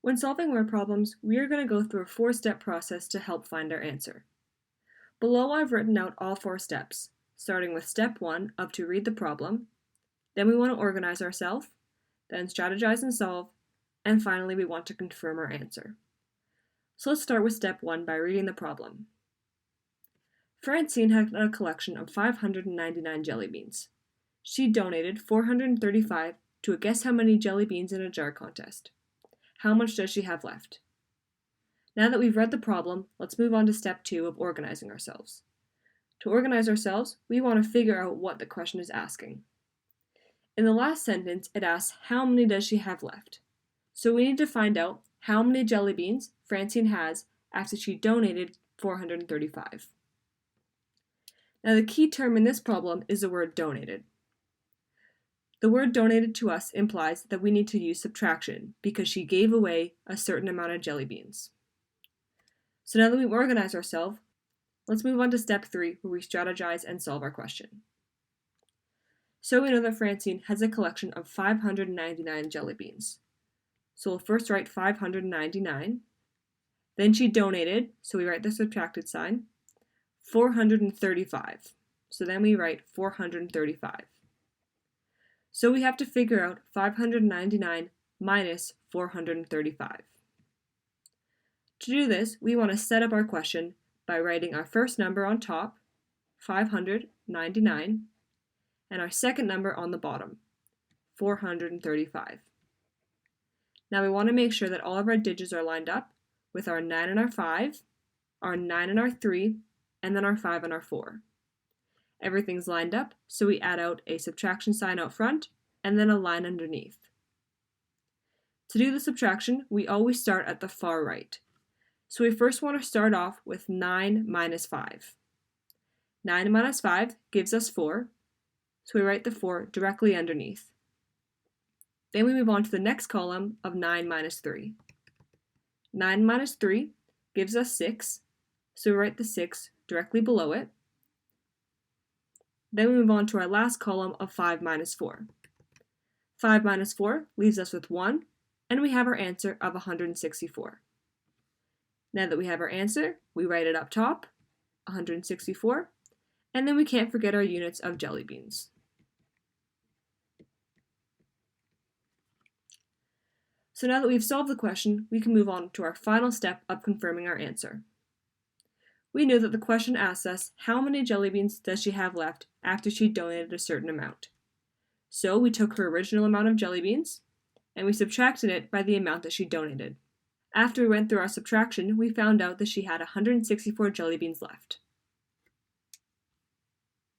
When solving word problems, we are going to go through a 4-step process to help find our answer. Below I've written out all 4 steps, starting with step 1 of to read the problem, then we want to organize ourselves, then strategize and solve, and finally we want to confirm our answer. So let's start with step 1 by reading the problem. Francine had a collection of 599 jelly beans. She donated 435 to a Guess How Many Jelly Beans in a Jar contest. How much does she have left? Now that we've read the problem, let's move on to step 2 of organizing ourselves. To organize ourselves, we want to figure out what the question is asking. In the last sentence, it asks, how many does she have left? So we need to find out how many jelly beans Francine has after she donated 435. Now the key term in this problem is the word donated. The word donated to us implies that we need to use subtraction because she gave away a certain amount of jelly beans. So now that we've organized ourselves, let's move on to step 3 where we strategize and solve our question. So we know that Francine has a collection of 599 jelly beans. So we'll first write 599, then she donated, so we write the subtracted sign, 435, so then we write 435. So we have to figure out 599 minus 435. To do this, we want to set up our question by writing our first number on top, 599, and our second number on the bottom, 435. Now we want to make sure that all of our digits are lined up with our 9 and our 5, our 9 and our 3, and then our 5 and our 4. Everything's lined up, so we add out a subtraction sign out front and then a line underneath. To do the subtraction, we always start at the far right. So we first want to start off with 9 minus 5. 9 minus 5 gives us 4, so we write the 4 directly underneath. Then we move on to the next column of 9 minus 3. 9 minus 3 gives us 6, so we write the 6 directly below it. Then we move on to our last column of 5 minus 4. 5 minus 4 leaves us with 1, and we have our answer of 164. Now that we have our answer, we write it up top, 164, and then we can't forget our units of jelly beans. So now that we've solved the question, we can move on to our final step of confirming our answer. We know that the question asks us, how many jelly beans does she have left after she donated a certain amount? So we took her original amount of jelly beans, and we subtracted it by the amount that she donated. After we went through our subtraction, we found out that she had 164 jelly beans left.